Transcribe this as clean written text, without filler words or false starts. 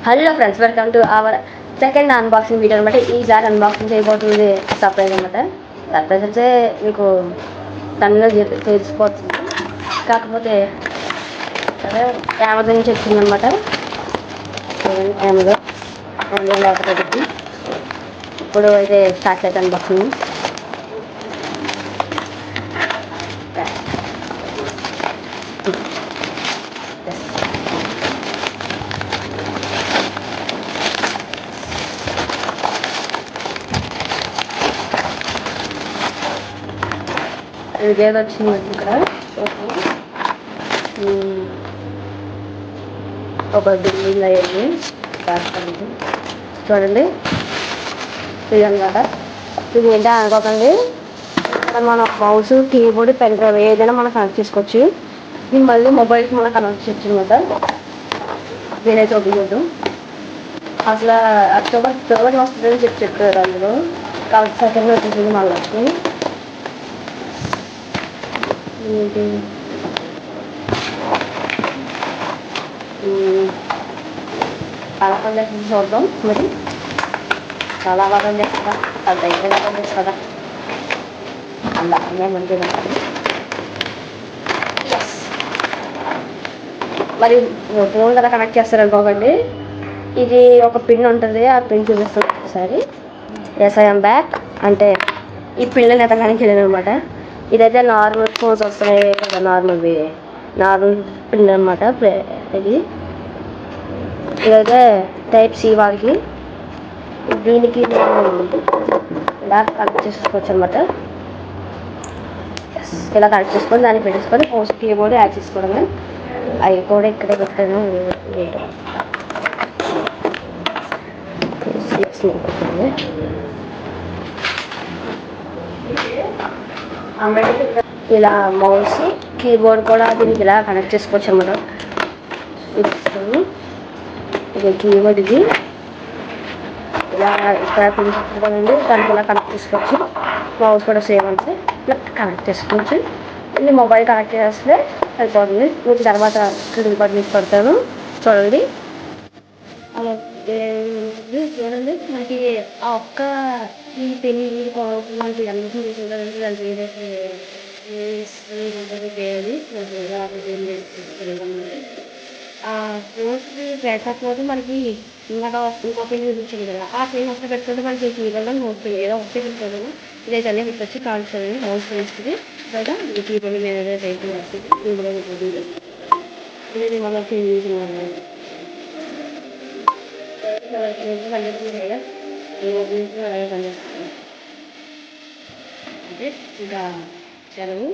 Hello friends, welcome to our second unboxing video అనమాట. ఈసారి unboxing చేయబోతుంది సర్ప్రైజ్ అనమాట. సర్ప్రైజ్ అంటే మీకు తనలో తెలిసిపోతుంది. కాకపోతే అదే అమెజాన్ నుంచి వచ్చిందనమాట. అమెజాన్ లేకపోతే ఇప్పుడు అయితే స్టార్ట్ అయితే అన్బాక్సింగ్. ఇదేదో వచ్చింది ఇక్కడ ఒక బిల్డింగ్ అయ్యింది చూడండి. ఇది అనమాట. ఇది ఏంటో అనుకోకండి, మన మౌస్, కీబోర్డ్, పెన్ డ్రైవ్ ఏదైనా మనం కనెక్ట్ చేసుకోవచ్చు. ఇది మళ్ళీ మొబైల్కి మనం కనెక్ట్ చేయొచ్చు అనమాట. నేనైతే ఒప్పుకోవద్దు. అసలు అక్టోబర్ 3 వస్తుందని చెప్పారు అందులో. కాబట్టి సెకండ్ వచ్చేసింది మళ్ళీ. ఏంటి పథకం చేసి చూద్దాం. మరి చాలా బాగా చేస్తా, అది దగ్గర చేస్తుందా అందమే మంచిగా. మరి ఫోన్ కదా కనెక్ట్ చేస్తారనుకోకండి. ఇది ఒక పిన్ ఉంటుంది, ఆ పిన్ చూపిస్తాను ఒకసారి. ఎస్ఐఎం బ్యాక్ అంటే ఈ పిన్ అయితే కనెక్ట్ చేయలేదు అనమాట. ఇదైతే నార్మల్ ఫోన్స్ వస్తున్నాయి కదా, నార్మల్ పిన్ అనమాట. ఇదైతే టైప్ సి వాళ్ళకి. దీనికి ఇలా కనెక్ట్ చేసుకోవచ్చు అనమాట. ఇలా కనెక్ట్ చేసుకొని దాన్ని పెట్టేసుకొని మౌస్, కీబోర్డ్ యాడ్ చేసుకోవడమే. అవి కూడా ఇక్కడే పెట్టాను. ఇలా మౌస్, కీబోర్డ్ కూడా దీనికి ఇలా కనెక్ట్ చేసుకోవచ్చు అన్నమాట. ఇది కీబోర్డ్, ఇది ఇలా ఇక్కడ కదండి, దానికి ఇలా కనెక్ట్ చేసుకోవచ్చు. మౌస్ కూడా సేమ్ అంటే ఇలా కనెక్ట్ చేసుకోవచ్చు. ఇది మొబైల్ కనెక్ట్ చేస్తే అయిపోతుంది. మీకు తర్వాత స్క్రీన్ కార్డ్ మీకు పెడతాను చూడండి. చూడండి, మనకి ఆ ఒక్క ఈ పెన్ మనకి అన్నింటి తీసుకుంటారంటే దాని ఫోన్స్కి పెట్టకపోతే మనకి ఇంకా ఇంకో పెన్ చూపించింది కదా, ఆ పెన్ వస్తే పెట్టుకుంటే మనకి కీబోర్డ్లో నోట్ పెన్ ఏదో ఒకటి పెట్టుకోవడం. ఇదైతే అన్నీ పెట్టొచ్చి కాల్చుతుంది మౌస్ వేస్తుంది. బయట ఈ కీబోర్డ్ మీద ఏదైతే వస్తుంది కీబోర్డ్ పోతుంది. ఇది మళ్ళీ పెన్ చూసిన అంటే ఇంకా సెలవు.